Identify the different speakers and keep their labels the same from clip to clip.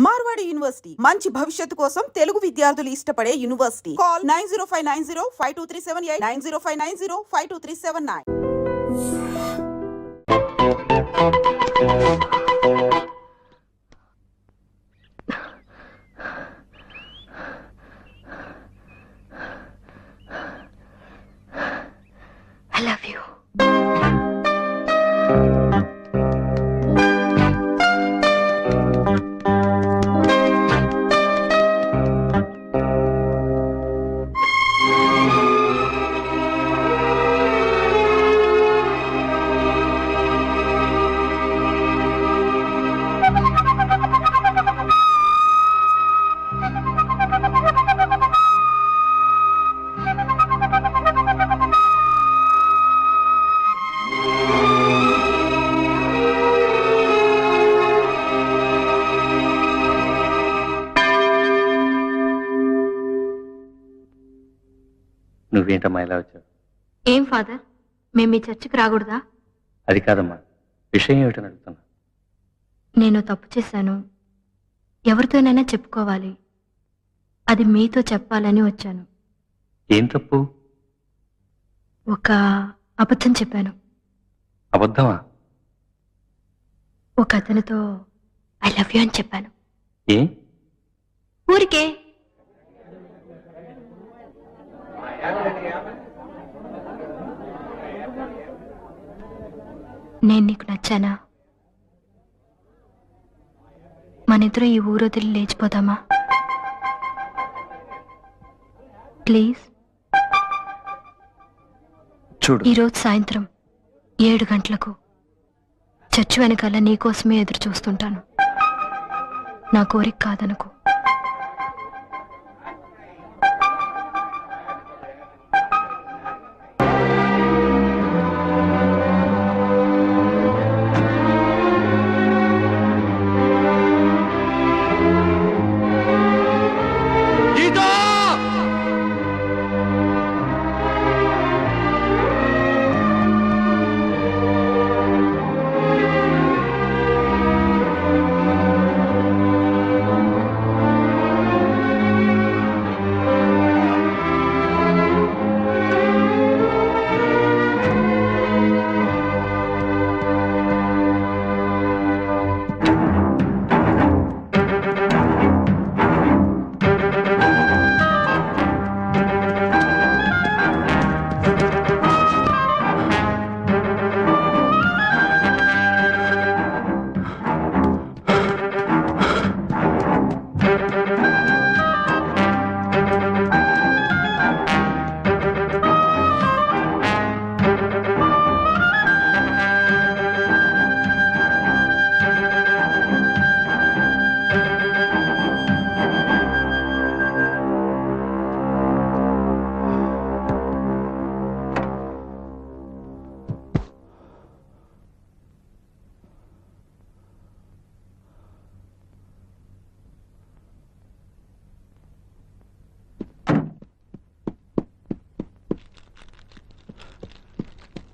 Speaker 1: Marwadi university మంచి భవిష్యత్తు కోసం తెలుగు విద్యార్థులు ఇష్టపడే university. Call 9059052378 9059052379.
Speaker 2: I love you.
Speaker 3: నువ్వేంటమ్మా ఇలా వచ్చావు?
Speaker 2: ఏం ఫాదర్, మేము మీ చర్చికి రాకూడదా?
Speaker 3: అది కాదమ్మా, విషయం ఏమిటని అడుగుతున్నా.
Speaker 2: నేను తప్పు చేశాను, ఎవరితోనైనా చెప్పుకోవాలి, అది మీతో చెప్పాలని వచ్చాను.
Speaker 3: ఏం తప్పు?
Speaker 2: ఒక అబద్ధం చెప్పాను.
Speaker 3: అబద్ధమా?
Speaker 2: ఒక అతనితో ఐ లవ్ యూ అని చెప్పాను.
Speaker 3: ఏ?
Speaker 2: ఊరికే. నేను నీకు నచ్చానా? మనిద్దరం ఈ ఊరు వదిలి లేచిపోదామా? ప్లీజ్.
Speaker 3: చూడు,
Speaker 2: ఈరోజు సాయంత్రం 7 గంటలకు చర్చి వెనకాల నీకోసమే ఎదురు చూస్తుంటాను. నా కోరిక కాదనుకో.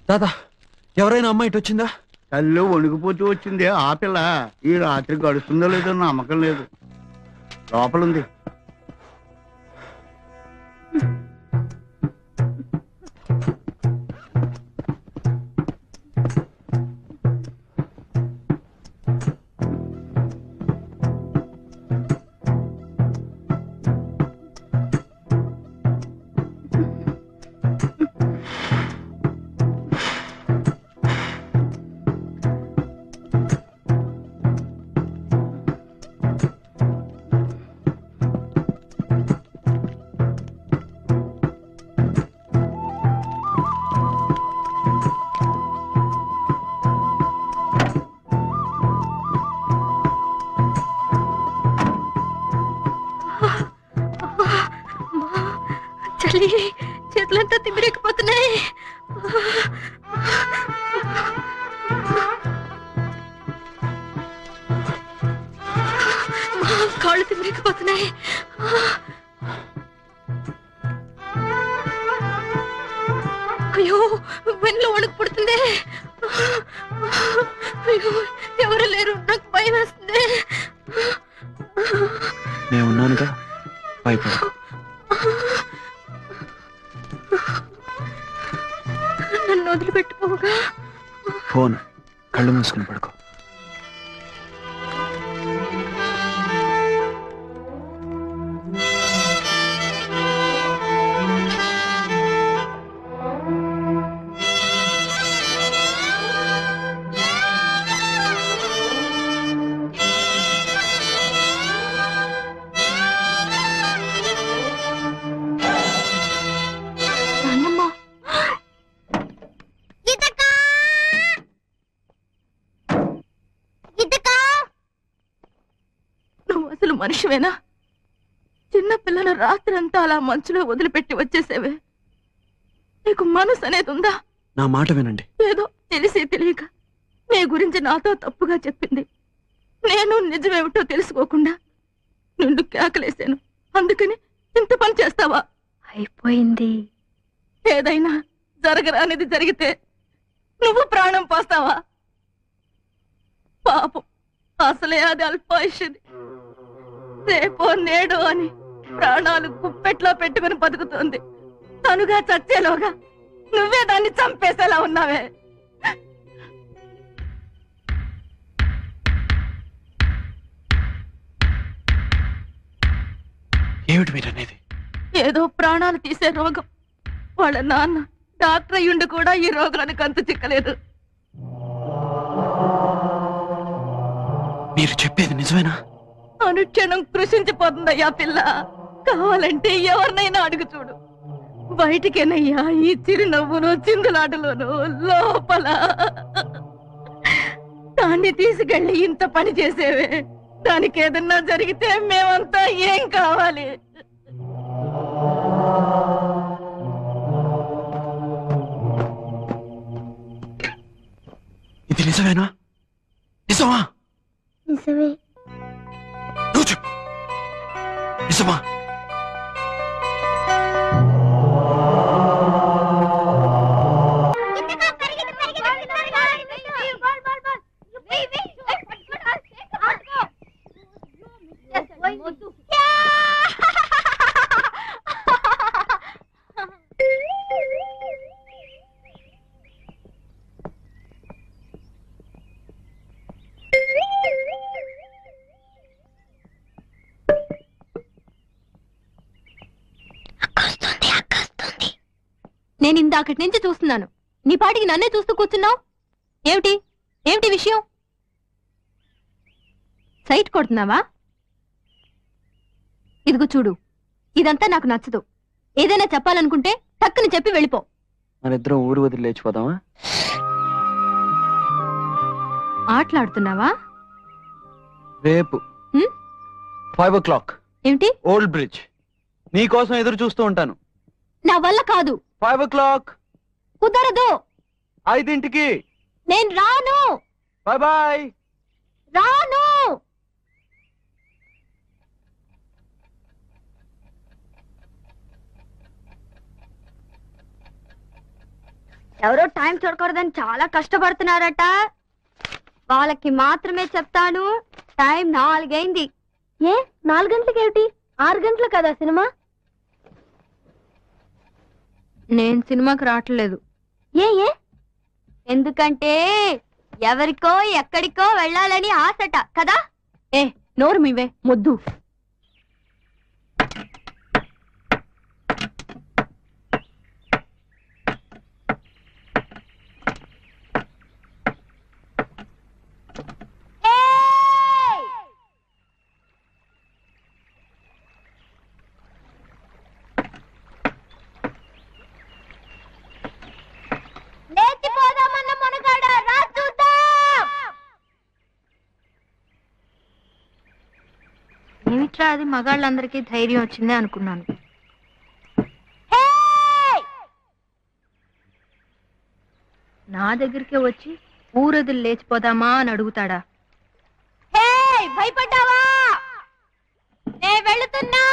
Speaker 4: దాదా, ఎవరైనా అమ్మాయి ఇటు వచ్చిందా?
Speaker 5: కళ్ళు వణికిపోతూ వచ్చింది. ఆ పిల్ల ఈ రాత్రి గడుస్తుందో లేదో నమ్మకం లేదు. లోపలుంది.
Speaker 2: చలి, చేతులంతా తిమ్మిరెక్కిపోతున్నాయి. కాళ్ళు తిమ్మిరెక్కిపోతున్నాయి. అయ్యో, వెన్నులో వణుకు పుడుతుంది. అయ్యో, ఎవరు లేరు, నాకు భయం వేస్తుంది.
Speaker 4: నేనున్నానుగా, భయపడకు.
Speaker 2: నన్ను వదిలిపెట్టుకోగా.
Speaker 4: ఫోన్ కళ్ళు మూసుకుని పడుకో.
Speaker 6: అసలు మనిషివేనా? చిన్న పిల్లను రాత్రంతా అలా మంచులో వదిలిపెట్టి వచ్చేసేవే. నీకు మనసు అనేది ఉందా?
Speaker 4: నా మాట వినండి.
Speaker 6: ఏదో తెలిసి తెలియక నీ గురించి నాతో తప్పుగా చెప్పింది. నేను నిజమేమిటో తెలుసుకోకుండా నిండు కేకలేశాను. అందుకని ఇంత పని చేస్తావా?
Speaker 2: అయిపోయింది.
Speaker 6: ఏదైనా జరగరానిది జరిగితే నువ్వు ప్రాణం పోస్తావా? పాపం, అసలే అది అల్పాయుష్ది. రేపో నేడో అని ప్రాణాలు గుప్పెట్లో పెట్టుకుని బతుకుతుంది. తనుగా చచ్చేలోగా నువ్వే దాన్ని చంపేసేలా ఉన్నావే.
Speaker 4: ఏమిటి మీరనేది?
Speaker 6: ఏదో ప్రాణాలు తీసే రోగం. వాళ్ళ నాన్న డాక్టర్ అయ్యుండి కూడా ఈ రోగానికి అంతు చిక్కలేదు.
Speaker 4: మీరు చెప్పేది నిజమేనా?
Speaker 6: అనుక్షణం కృషించిపోతుందయ్యా పిల్ల. కావాలంటే ఎవరినైనా అడుగు చూడు. బయటికేనయ్యా ఈ చిరునవ్వును చిందులాటలోను లోపల. దాన్ని తీసుకెళ్ళి ఇంత పని చేసేవే. దానికి ఏదన్నా జరిగితే మేమంతా ఏం కావాలి?
Speaker 4: ఇది నిజమేనా? నిజమా?
Speaker 2: నిజమే.
Speaker 4: నువ్వు చెప్పు, నిజమా?
Speaker 2: నేను ఇందాకటి నుంచి చూస్తున్నాను. నీ పాటికి నన్నే చూస్తూ కూర్చున్నావు. ఏమిటి ఏమిటి విషయం? సైట్ కొడుతున్నావా? ఇదిగో చూడు, ఇదంతా నాకు నచ్చదు. ఏదైనా చెప్పాలనుకుంటే టక్కుని చెప్పి వెళ్ళిపో.
Speaker 4: మనిద్దరం ఊరు వదిలి లేచిపోదామా?
Speaker 2: ఆటలాడుతున్నావా?
Speaker 4: రేపు 5 o'clock
Speaker 2: ఏమిటి?
Speaker 4: Old bridge. నీ కోసం ఎదురు చూస్తూ ఉంటాను.
Speaker 2: నా వల్ల కాదు.
Speaker 4: 5 o'clock.
Speaker 2: కుదరదు.
Speaker 4: 5ంటికి.
Speaker 2: నేను రాను.
Speaker 4: Bye bye.
Speaker 2: రాను. ఎవరో టైం చూడకూడదని చాలా కష్టపడుతున్నారట. వాళ్ళకి మాత్రమే చెప్తాను. టైం 4 అయింది. ఏ 4 గంటలకి ఏమిటి? 6 గంటలు కదా సినిమా. నేను సినిమాకి రావట్లేదు. ఏ ఏ? ఎందుకంటే ఎవరికో ఎక్కడికో వెళ్ళాలని ఆశట కదా. ఏ నోరు మీవే మొద్దు. ఏమిట్రా అది? మగాళ్ళందరికీ ధైర్యం వచ్చిందే అనుకున్నాను. నా దగ్గరికి వచ్చి ఊరొదిలి లేచిపోదామా అని అడుగుతాడా? భయపడ్డావా? నే వెళుతున్నా.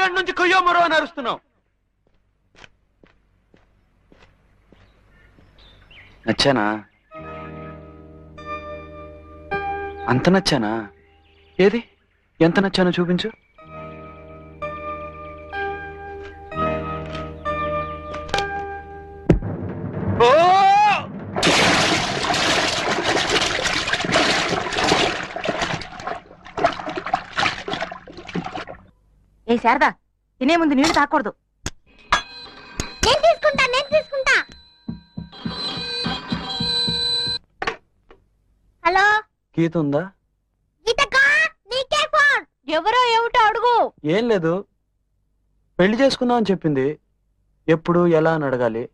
Speaker 4: ఇందాక నుంచి కొయ్యో మరో అని అరుస్తున్నావు. నచ్చానా? అంత నచ్చానా? ఏది ఎంత నచ్చానో చూపించు. ఓ!
Speaker 6: ఏ శారదా, తినే ముందు నీళ్లు తాకూడదు.
Speaker 2: నేను తీసుకుంటా. హలో
Speaker 4: గీత ఉందా?
Speaker 2: గీతకా, నీకే ఫోన్. ఎవరో ఏమిటో అడుగు.
Speaker 4: ఏం లేదు, పెళ్లి చేసుకుందాం అని చెప్పింది. ఎప్పుడు ఎలా అని అడగాలి,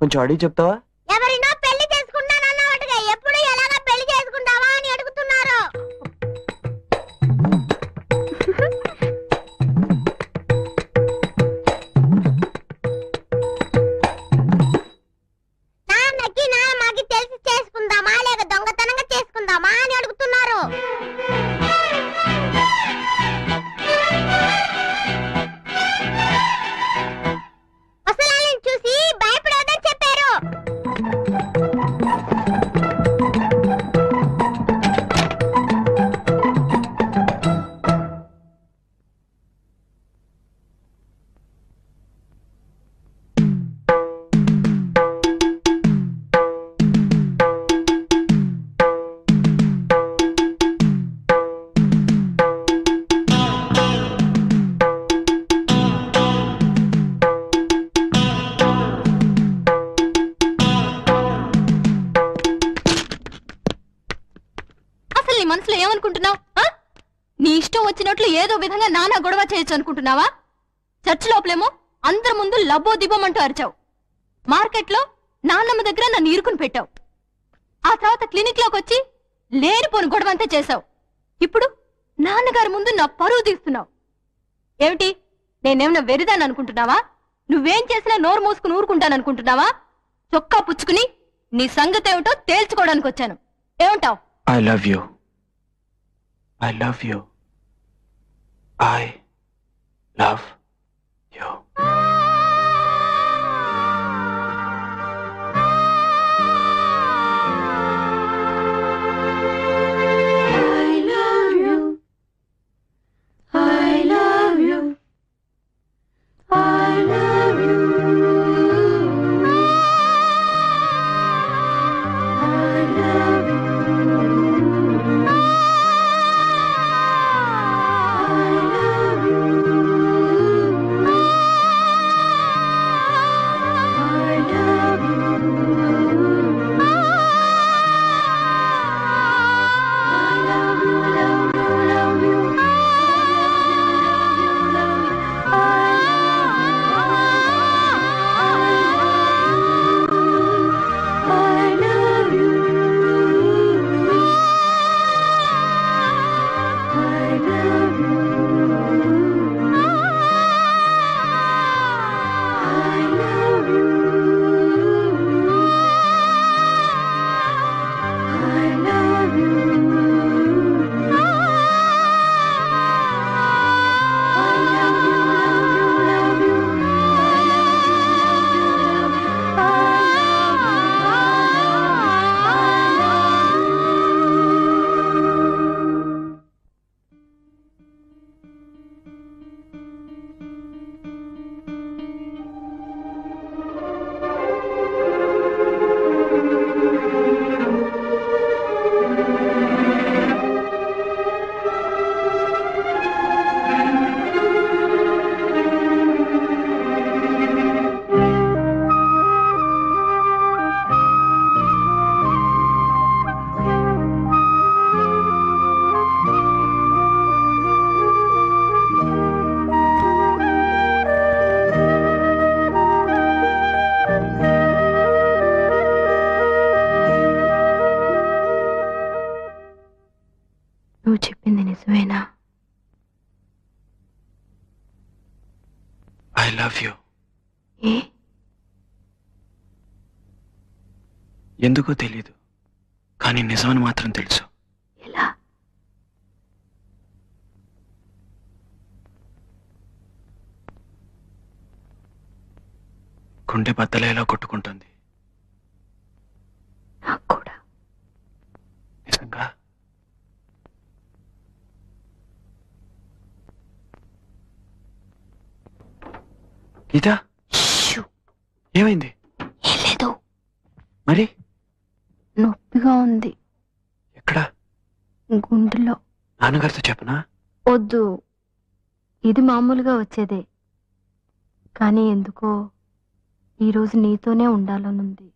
Speaker 4: కొంచెం అడిగి చెప్తావా?
Speaker 2: ఎవరినో పెళ్లి చేసుకుంటానన్నట్టుగా ఎప్పుడు ఎలాగా పెళ్లి చేసుకుంటావా అని అడుగుతున్నారు. నాన్నకి తెలిసి చేసుకుందామా లేక దొంగతనంగా చేసుకుందామా అని అడుగుతున్నారు. ముసలాళ్ళని చూసి భయపడవద్దని చెప్పారు.
Speaker 6: అసలు నీ మనసులో ఏమనుకుంటున్నావు? నీ ఇష్టం వచ్చినట్లు ఏదో విధంగా నానా గొడవ చేయొచ్చు అనుకుంటున్నావా? చర్చ్ లోపలేమో అందరి ముందు లబ్బో దిబ్బమంటూ అరిచావు. మార్కెట్లో నాన్నమ్మ దగ్గర నన్ను ఇరుకుని పెట్టావు. ఆ తర్వాత క్లినిక్ లోకి వచ్చి లేనిపోని గొడవ అంతా చేశావు. ఇప్పుడు నాన్నగారి ముందు నా పరువు తీస్తున్నావు. ఏమిటి, నేనేమన్నా వెరిదాన్ని అనుకుంటున్నావా? నువ్వేం చేసినా నోరు మూసుకుని ఊరుకుంటాననుకుంటున్నావా? చొక్కా పుచ్చుకుని నీ సంగతి ఏమిటో తేల్చుకోవడానికి వచ్చాను. ఏమంటావు?
Speaker 4: I love you. I love you. I love you.
Speaker 6: నువ్వు చెప్పింది నిజమేనా?
Speaker 4: I love you.
Speaker 6: ఏ?
Speaker 4: ఎందుకో తెలీదు, కానీ నిజమని మాత్రం తెలుసు.
Speaker 6: ఎలా?
Speaker 4: గుండె బద్దలేలా కొట్టుకుంటుంది.
Speaker 2: నాకు కూడా.
Speaker 4: నిజంగా గీత, ఏమైంది?
Speaker 2: ఏం లేదు,
Speaker 4: మరి
Speaker 2: నొప్పిగా ఉంది
Speaker 4: ఎక్కడ?
Speaker 2: గుండెలో.
Speaker 4: నాన్నగారితో చెప్పనా?
Speaker 2: వద్దు, ఇది మామూలుగా వచ్చేదే, కానీ ఎందుకో ఈరోజు నీతోనే ఉండాలనుంది.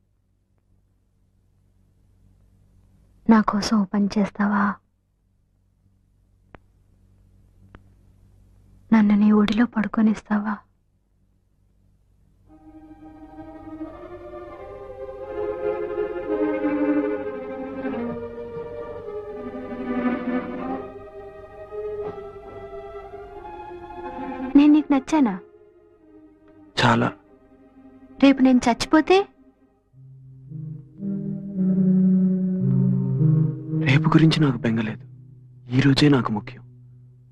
Speaker 2: నా కోసం ఓ పని చేస్తావా? నన్ను నీ ఒడిలో పడుకొనిస్తావా? నేను నీకు నచ్చానా?
Speaker 4: చాలా.
Speaker 2: రేపు నేను చచ్చిపోతే?
Speaker 4: రేపు గురించి నాకు బెంగలేదు, ఈ రోజే నాకు ముఖ్యం.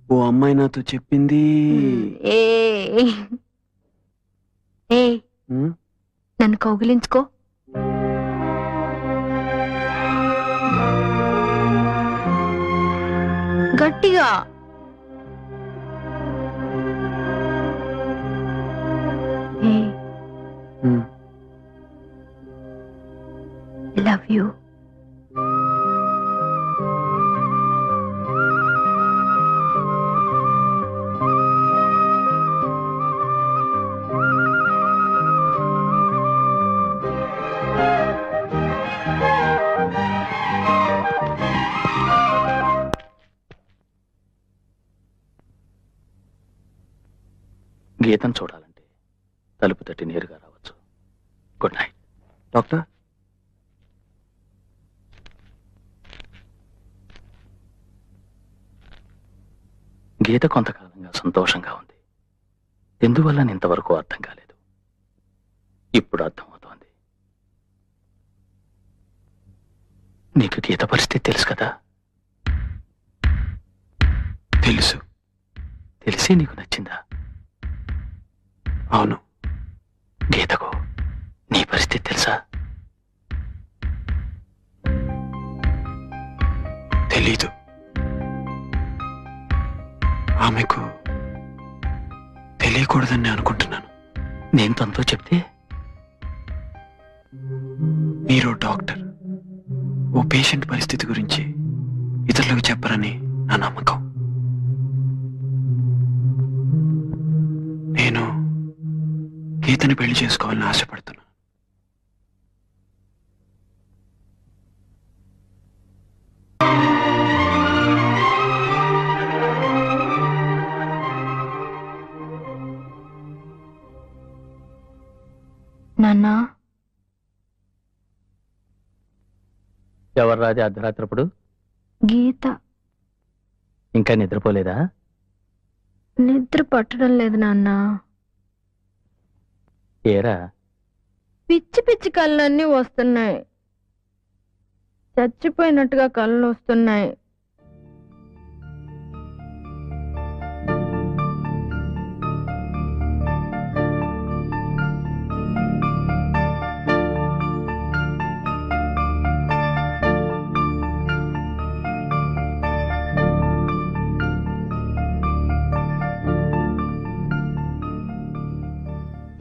Speaker 4: ఓ అమ్మాయి నాతో చెప్పింది.
Speaker 2: ఏ ఏ
Speaker 4: ఉమ్,
Speaker 2: నన్ను కౌగిలించుకో. గట్టిగా. ఏ
Speaker 4: ఉమ్.
Speaker 2: Love you.
Speaker 3: గీతను చూడాలంటే తలుపు తట్టి నేరుగా రావచ్చు. Good night.
Speaker 4: డాక్టర్,
Speaker 3: గీత కొంతకాలంగా సంతోషంగా ఉంది. ఎందువల్ల ఇంతవరకు అర్థం కాలేదు. ఇప్పుడు అర్థమవుతోంది. నీకు గీత పరిస్థితి తెలుసు కదా?
Speaker 4: తెలుసు.
Speaker 3: తెలిసి నీకు నచ్చిందా?
Speaker 4: అవును.
Speaker 3: గీతకు నీ పరిస్థితి తెలుసా?
Speaker 4: తెలీదు. ఆమెకు తెలియకూడదని నేను అనుకుంటున్నాను.
Speaker 3: నేను తనతో చెప్తే?
Speaker 4: మీరు డాక్టర్, ఓ పేషెంట్ పరిస్థితి గురించి ఇతరులకు చెప్పరని నా నమ్మకం. నేను గీతని పెళ్లి చేసుకోవాలని ఆశపడుతున్నా.
Speaker 2: నాన్నా,
Speaker 3: ఎవరు రాజా అర్ధరాత్రప్పుడు?
Speaker 2: గీత.
Speaker 3: ఇంకా నిద్రపోలేదా?
Speaker 2: నిద్ర పట్టడం లేదు నాన్న.
Speaker 3: ఏరా?
Speaker 2: పిచ్చి పిచ్చి కళ్ళన్నీ వస్తున్నాయి, చచ్చిపోయినట్టుగా కళ్ళు వస్తున్నాయి.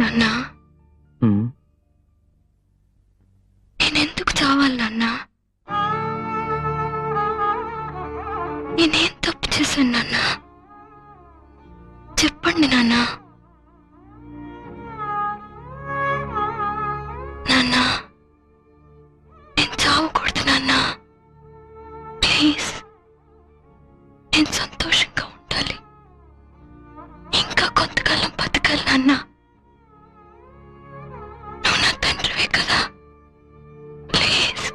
Speaker 2: నాన్నా, నేనెందుకు చావాలి నాన్నా? నేనేం తప్పు చేశాను నాన్నా? చెప్పండి నాన్నా. నాన్నా, నేను చావకూడదు నాన్నా. ప్లీజ్, నేను సంతోషంగా ఉండాలి. ఇంకా కొంతకాలం బతకాలి నాన్నా. నువ్వు నా తండ్రివే కదా, ప్లీజ్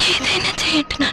Speaker 2: ఏదైనా చేయండి.